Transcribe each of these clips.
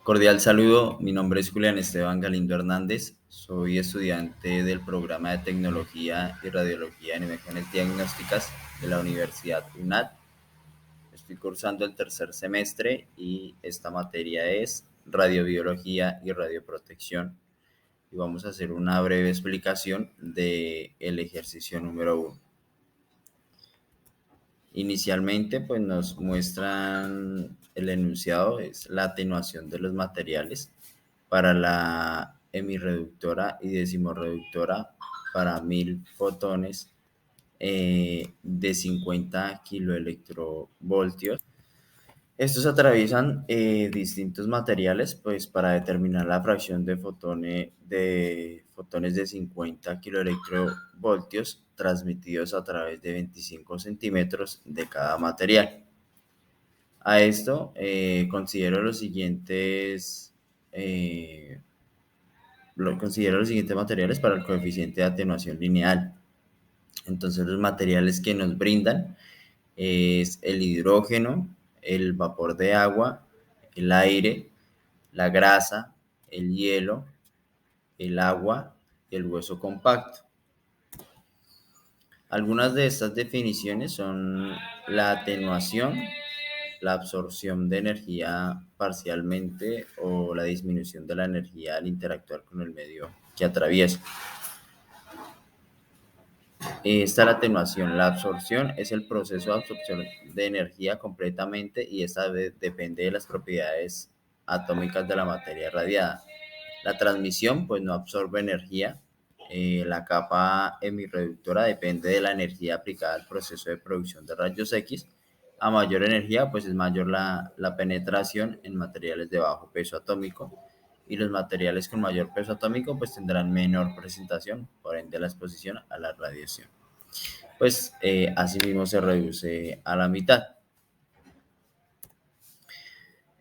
Cordial saludo, mi nombre es Julián Esteban Galindo Hernández, soy estudiante del programa de Tecnología y Radiología en Imágenes Diagnósticas de la Universidad UNAD. Estoy cursando el tercer semestre y esta materia es Radiobiología y Radioprotección y vamos a hacer una breve explicación del ejercicio número 1. Inicialmente, pues nos muestran el enunciado, es la atenuación de los materiales para la hemirreductora y decimorreductora para 1000 fotones de 50 kiloelectrovoltios. Estos atraviesan distintos materiales pues, para determinar la fracción de fotones de 50 kiloelectrovoltios transmitidos a través de 25 centímetros de cada material. A esto considero los siguientes materiales para el coeficiente de atenuación lineal. Entonces los materiales que nos brindan es el hidrógeno, el vapor de agua, el aire, la grasa, el hielo, el agua y el hueso compacto. Algunas de estas definiciones son la atenuación, la absorción de energía parcialmente o la disminución de la energía al interactuar con el medio que atraviesa. Esta es la atenuación. La absorción es el proceso de absorción de energía completamente y esta depende de las propiedades atómicas de la materia radiada. La transmisión pues no absorbe energía. La capa hemirreductora depende de la energía aplicada al proceso de producción de rayos X. A mayor energía pues es mayor la penetración en materiales de bajo peso atómico y los materiales con mayor peso atómico pues tendrán menor presentación, por ende la exposición a la radiación pues asimismo se reduce a la mitad.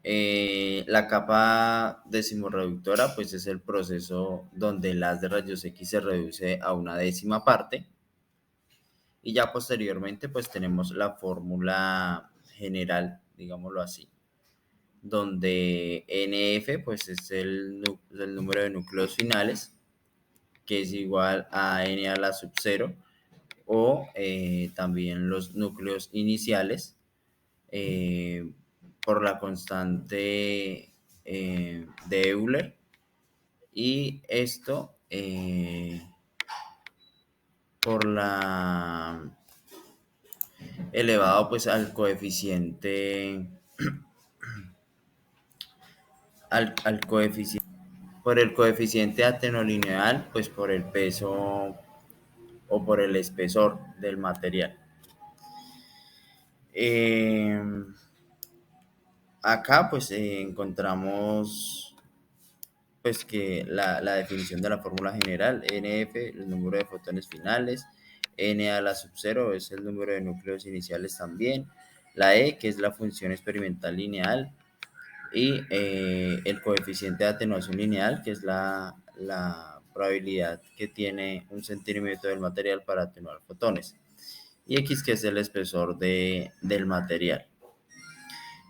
La capa decimorreductora pues es el proceso donde el haz de rayos X se reduce a una décima parte y ya posteriormente pues tenemos la fórmula general, digámoslo así, donde NF pues es el número de núcleos finales que es igual a N a la sub 0 o también los núcleos iniciales por la constante de Euler y esto por la elevado pues al coeficiente al coeficiente por el coeficiente atenolineal pues por el peso o por el espesor del material. Acá pues encontramos pues que la definición de la fórmula general, NF, el número de fotones finales, N a la sub 0 es el número de núcleos iniciales también, la E que es la función experimental lineal y el coeficiente de atenuación lineal que es la probabilidad que tiene un centímetro del material para atenuar fotones y X que es el espesor del material.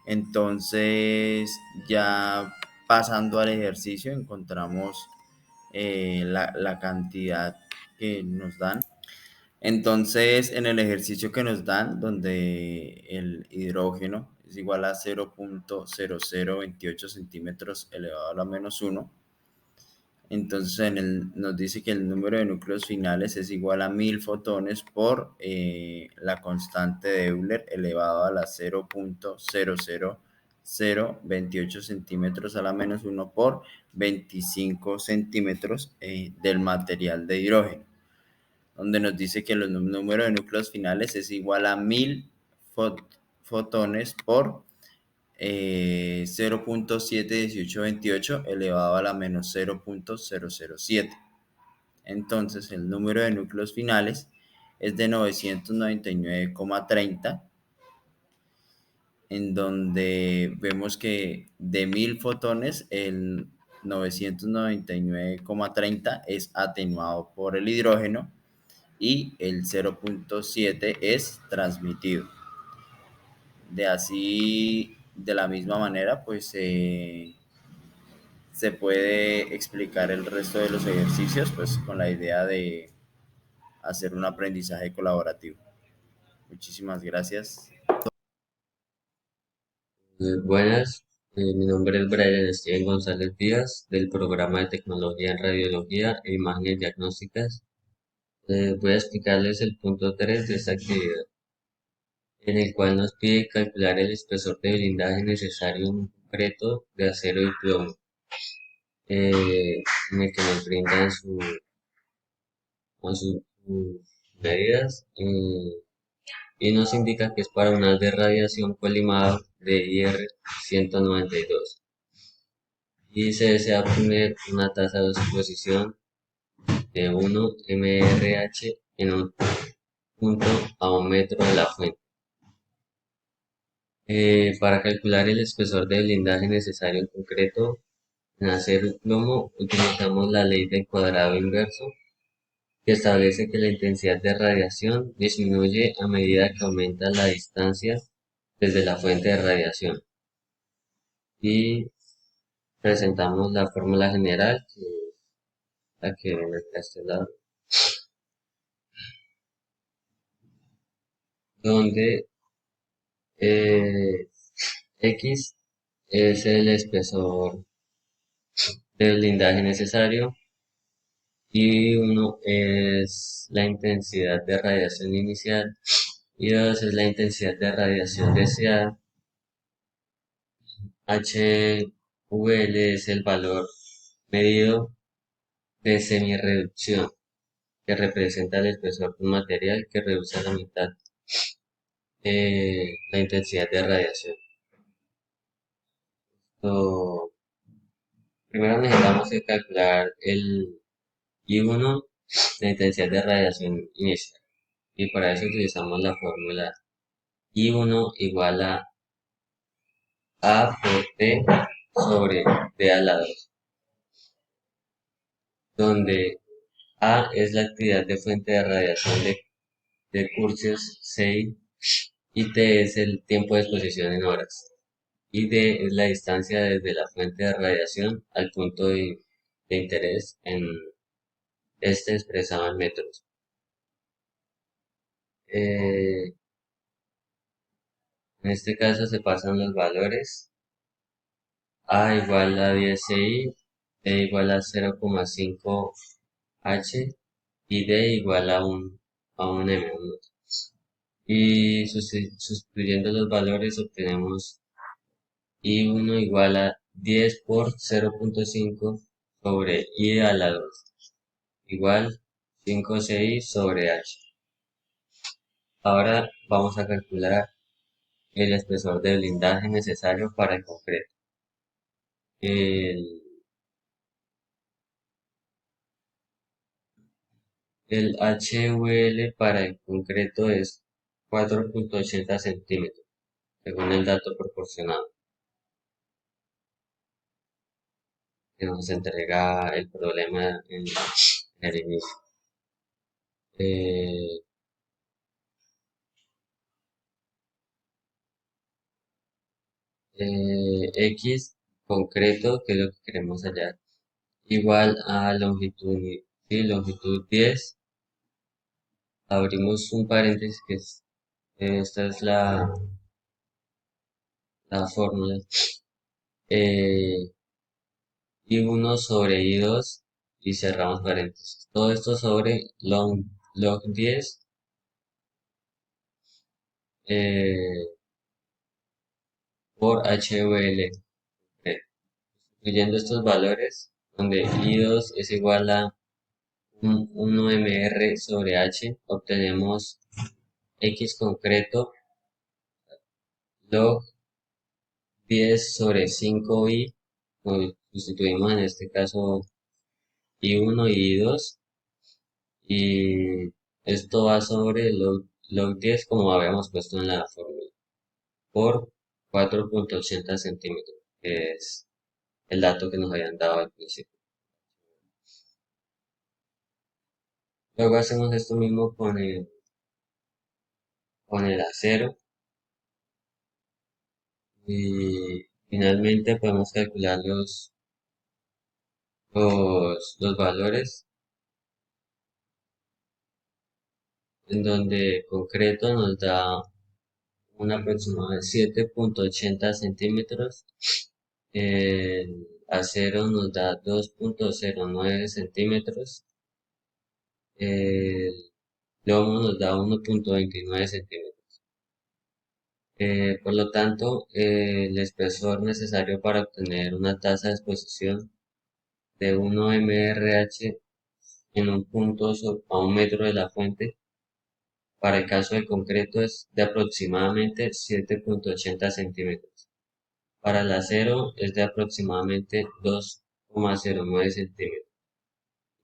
Entonces, ya pasando al ejercicio, encontramos la cantidad que nos dan. Entonces, en el ejercicio que nos dan, donde el hidrógeno es igual a 0.0028 centímetros elevado a la menos 1, entonces nos dice que el número de núcleos finales es igual a 1000 fotones por la constante de Euler elevado a la 0.00028 centímetros a la menos 1 por 25 centímetros del material de hidrógeno, donde nos dice que el número de núcleos finales es igual a 1000 fotones por 0.71828 elevado a la menos 0.007. Entonces el número de núcleos finales es de 999,30, en donde vemos que de 1000 fotones el 999,30 es atenuado por el hidrógeno y el 0.7 es transmitido. De la misma manera, pues se puede explicar el resto de los ejercicios, pues con la idea de hacer un aprendizaje colaborativo. Muchísimas gracias. Buenas, mi nombre es Brian Steven González Díaz del programa de Tecnología en Radiología e Imágenes Diagnósticas. Voy a explicarles el punto 3 de esta actividad, en el cual nos pide calcular el espesor de blindaje necesario en un concreto de acero y plomo, en el que nos brindan sus medidas y nos indica que es para un haz de radiación colimado de IR-192 y se desea poner una tasa de exposición de 1 mRh en un punto a 1 metro de la fuente. Para calcular el espesor de blindaje necesario en concreto en acero y plomo, utilizamos la ley del cuadrado inverso, que establece que la intensidad de radiación disminuye a medida que aumenta la distancia desde la fuente de radiación. Y presentamos la fórmula general, que es la que ven acá a este lado, donde eh, X es el espesor de blindaje necesario y 1 es la intensidad de radiación inicial y 2 es la intensidad de radiación deseada. HVL es el valor medido de semirreducción, que representa el espesor de un material que reduce a la mitad la intensidad de radiación. So, primero necesitamos que calcular el I1, la intensidad de radiación inicial, y para eso utilizamos la fórmula I1 igual a por T sobre D a la 2, donde A es la actividad de fuente de radiación de Curtius 6 y T es el tiempo de exposición en horas. Y D es la distancia desde la fuente de radiación al punto de interés en este expresado en metros. En este caso se pasan los valores A igual a 10 CI, E igual a 0,5 H y D igual a un M. Y sustituyendo los valores obtenemos I1 igual a 10 por 0,5 sobre I a la 2 igual 5 CI sobre H. Ahora vamos a calcular el espesor de blindaje necesario para el concreto. El, el HVL para el concreto es 4,80 centímetros, según el dato proporcionado que nos entrega el problema en el inicio. Eh, X concreto, que es lo que queremos hallar, igual a longitud, sí, longitud 10. Abrimos un paréntesis que esta es la fórmula. eh, I1 sobre I2 y cerramos paréntesis. Todo esto sobre log 10 eh, por HVL. Incluyendo estos valores, donde I2 es igual a 1 mR sobre H, obtenemos X concreto log 10 sobre 5i, sustituimos en este caso I1 y I2, y esto va sobre log 10 como habíamos puesto en la fórmula, por 4,80 centímetros, que es el dato que nos habían dado al principio. Luego hacemos esto mismo con el acero y finalmente podemos calcular los valores, en donde concreto nos da un aproximado de 7,80 centímetros, el acero nos da 2,09 centímetros, el plomo nos da 1,29 centímetros. Por lo tanto, el espesor necesario para obtener una tasa de exposición de 1 mRh en un punto a 1 metro de la fuente, para el caso del concreto es de aproximadamente 7,80 centímetros. Para el acero es de aproximadamente 2,09 centímetros.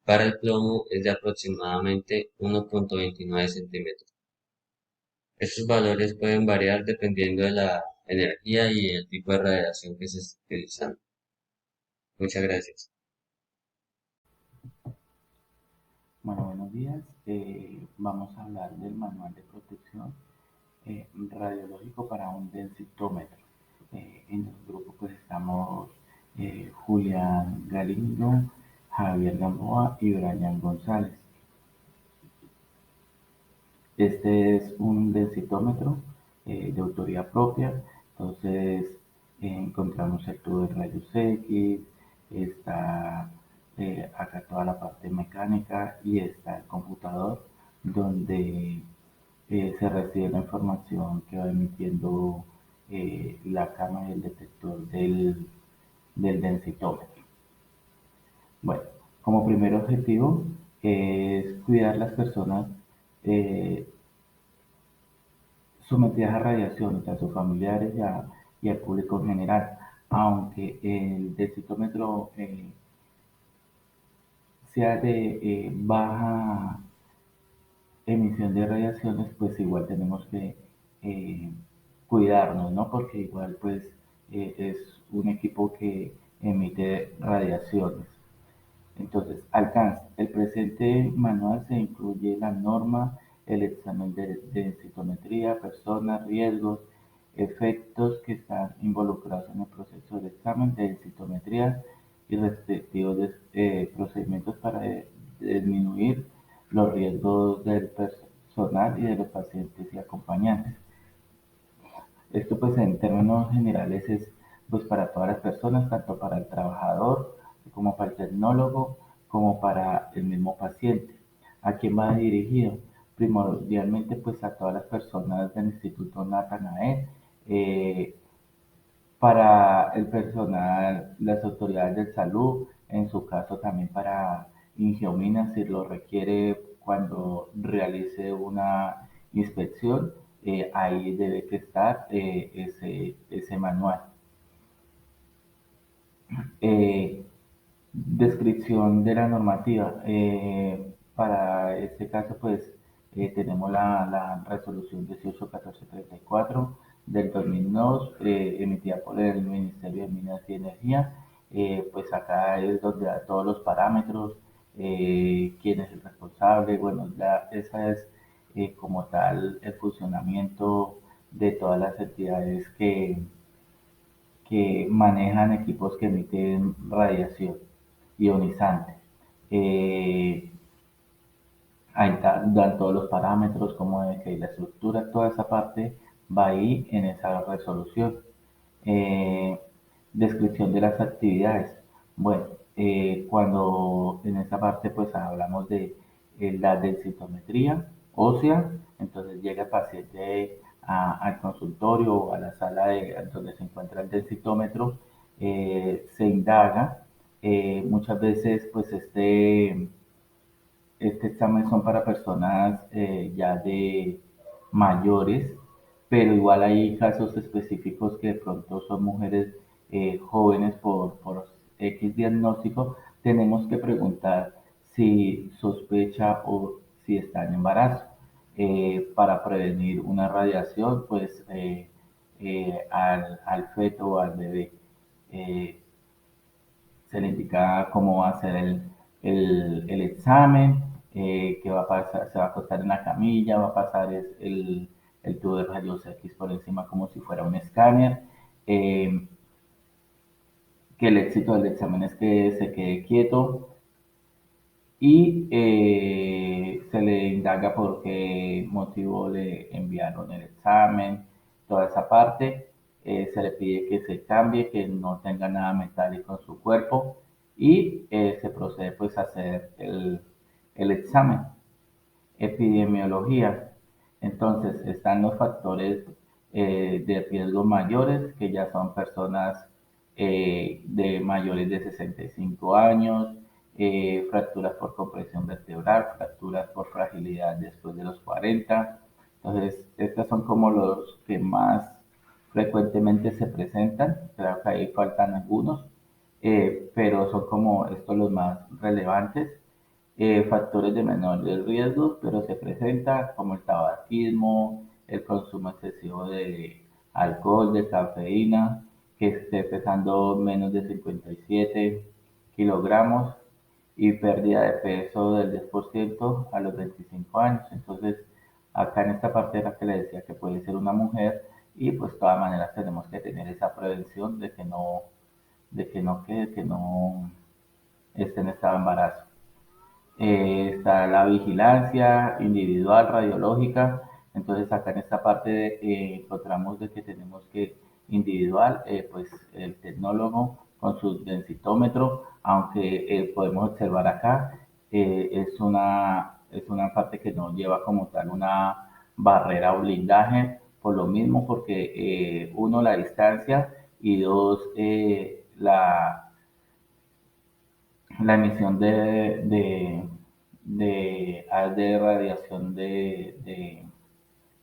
Para el plomo es de aproximadamente 1,29 centímetros. Estos valores pueden variar dependiendo de la energía y el tipo de radiación que se esté utilizando. Muchas gracias. Bueno, buenos días. Vamos a hablar del manual de protección radiológico para un densitómetro. En el grupo pues estamos Julián Galindo, Javier Gamboa y Brian González. Este es un densitómetro de autoría propia, entonces encontramos el tubo de rayos X, está acá toda la parte mecánica y está el computador donde se recibe la información que va emitiendo la cámara y el detector del densitómetro. Bueno, como primer objetivo es cuidar las personas eh, sometidas a radiación, a sus familiares y al público en general, aunque el densitómetro sea de baja emisión de radiaciones, pues igual tenemos que eh, cuidarnos, ¿no? Porque igual pues es un equipo que emite radiaciones. Entonces, alcance. El presente manual se incluye la norma, el examen de densitometría, personas, riesgos, efectos que están involucrados en el proceso del examen de densitometría y respectivos procedimientos para disminuir los riesgos del personal y de los pacientes y acompañantes. Esto pues en términos generales es pues para todas las personas, tanto para el trabajador como para el tecnólogo, como para el mismo paciente. ¿A quién va dirigido? Primordialmente pues a todas las personas del Instituto Natanael, para el personal, las autoridades de salud, en su caso también para Ingeomina si lo requiere cuando realice una inspección, ahí debe que estar ese manual. Eh, Descripción de la normativa. Para este caso, pues tenemos la resolución 181434 del 2002, emitida por el Ministerio de Minas y Energía. Pues acá es donde da todos los parámetros, quién es el responsable. Bueno, ya esa es como tal el funcionamiento de todas las entidades que manejan equipos que emiten radiación ionizante. Eh, Ahí dan todos los parámetros, cómo debe quedar la estructura, toda esa parte va ahí en esa resolución. Eh, Descripción de las actividades. Bueno, cuando en esa parte pues hablamos de la densitometría ósea, entonces llega el paciente al consultorio o a la sala donde se encuentra el densitómetro, se indaga, muchas veces pues este examen son para personas ya de mayores, pero igual hay casos específicos que de pronto son mujeres jóvenes por X diagnóstico. Tenemos que preguntar si sospecha o si está en embarazo para prevenir una radiación pues al feto o al bebé. Eh, Se le indica cómo va a ser el examen, que va a pasar, se va a acostar en la camilla, va a pasar el tubo de rayos X por encima como si fuera un escáner, eh, que el éxito del examen es que se quede quieto y se le indaga por qué motivo le enviaron el examen, toda esa parte. Se le pide que se cambie, que no tenga nada metálico en su cuerpo y se procede pues a hacer el examen. Epidemiología. Entonces, están los factores de riesgo mayores, que ya son personas de mayores de 65 años, fracturas por compresión vertebral, fracturas por fragilidad después de los 40. Entonces, estos son como los que más frecuentemente se presentan. Creo que ahí faltan algunos, pero son como estos los más relevantes. Factores de menores riesgos, pero se presenta como el tabaquismo, el consumo excesivo de alcohol, de cafeína, que esté pesando menos de 57 kilogramos y pérdida de peso del 10% a los 25 años. Entonces, acá en esta parte era que le decía que puede ser una mujer y pues de todas maneras tenemos que tener esa prevención que no esté en estado de embarazo. Está la vigilancia individual radiológica. Entonces acá en esta parte encontramos de que tenemos que individual, pues el tecnólogo con su densitómetro, aunque podemos observar acá, es una parte que no lleva como tal una barrera o blindaje, por lo mismo porque uno, la distancia y dos, la emisión de radiación de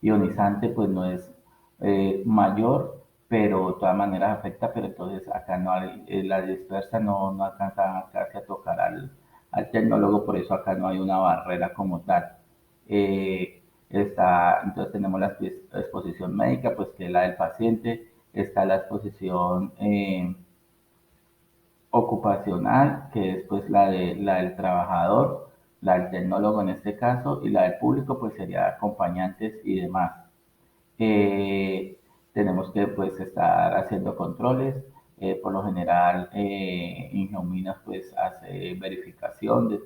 ionizante pues no es mayor, pero de todas maneras afecta, pero entonces acá no hay, la dispersa no alcanza casi a tocar al tecnólogo, por eso acá no hay una barrera como tal. Entonces tenemos la exposición médica, pues que es la del paciente, está la exposición ocupacional, que es pues la del trabajador, la del tecnólogo en este caso, y la del público pues sería acompañantes y demás. Eh, Tenemos que pues estar haciendo controles, por lo general Ingeominas pues hace verificación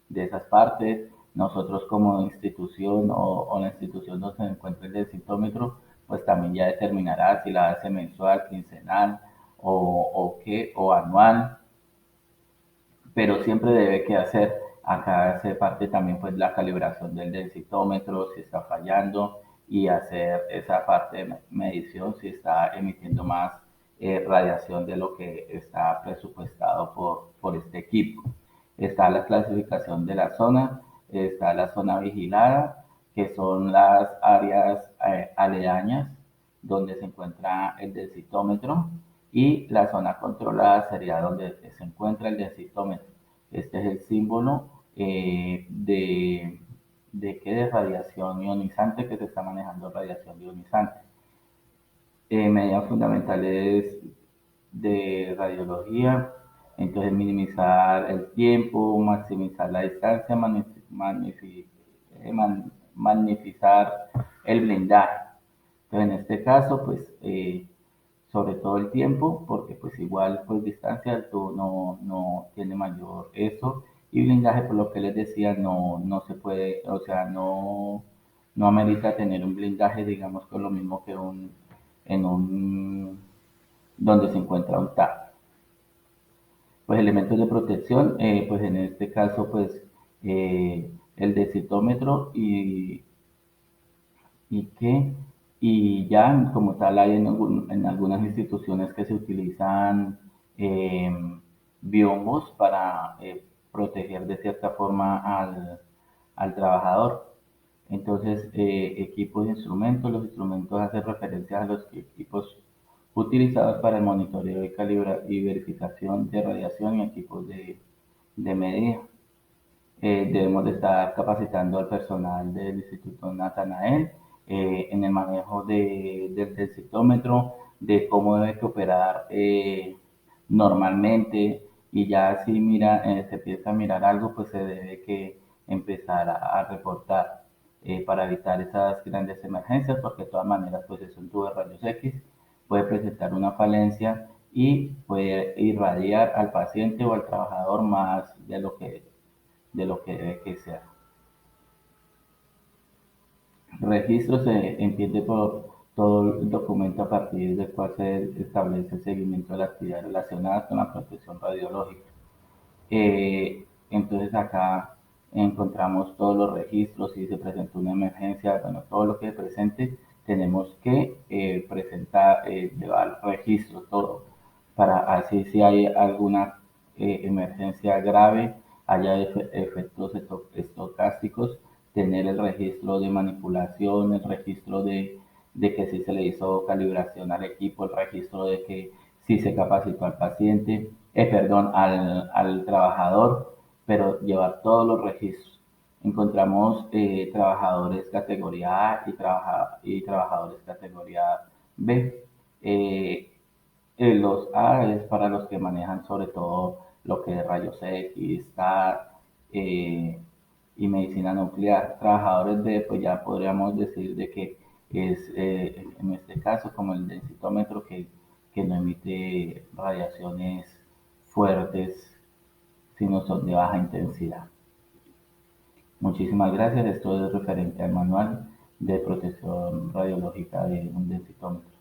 de esas partes. Nosotros como institución o la institución donde se encuentra el densitómetro, pues también ya determinará si la hace mensual, quincenal o anual, pero siempre debe que hacer. Acá hace parte también pues la calibración del densitómetro, si está fallando y hacer esa parte de medición si está emitiendo más radiación de lo que está presupuestado por este equipo. Está la clasificación de la zona, está la zona vigilada, que son las áreas aledañas donde se encuentra el densitómetro, y la zona controlada sería donde se encuentra el densitómetro. Este es el símbolo de radiación ionizante, que se está manejando radiación ionizante. Medidas fundamentales de radiología, entonces minimizar el tiempo, maximizar la distancia, magnificar el blindaje. Entonces en este caso, pues sobre todo el tiempo, porque pues igual pues distancia tú no tiene mayor eso, y blindaje por lo que les decía no se puede, o sea, no amerita tener un blindaje digamos con lo mismo que en un donde se encuentra un TAP. Pues elementos de protección, pues en este caso pues el densítometro y que y ya como tal hay en algunas instituciones que se utilizan eh, biombos para proteger de cierta forma al trabajador. Entonces, equipos e instrumentos, los instrumentos hacen referencia a los equipos utilizados para el monitoreo y verificación de radiación y equipos de medida. Debemos de estar capacitando al personal del Instituto Natanael en el manejo del densitómetro, de cómo debe que operar normalmente, y ya si se empieza a mirar algo, pues se debe que empezar a reportar para evitar esas grandes emergencias, porque de todas maneras pues es un tubo de rayos X, puede presentar una falencia y puede irradiar al paciente o al trabajador más de lo que debe que ser. Registro se entiende por todo el documento a partir del cual se establece el seguimiento de las actividades relacionadas con la protección radiológica. Entonces acá encontramos todos los registros, si se presentó una emergencia, bueno, todo lo que se presente, tenemos que presentar, llevar registros, todo, para así si hay alguna emergencia grave, haya efectos estocásticos, tener el registro de manipulación, el registro de que si se le hizo calibración al equipo, el registro de que si se capacitó al paciente, perdón, al trabajador, pero llevar todos los registros. Encontramos trabajadores categoría A y trabajadores categoría B. Los A es para los que manejan sobre todo lo que es rayos X, TAR y medicina nuclear. Trabajadores B, pues ya podríamos decir de que es en este caso como el densitómetro que no emite radiaciones fuertes, sino son de baja intensidad. Muchísimas gracias. Esto es referente al manual de protección radiológica de un densitómetro.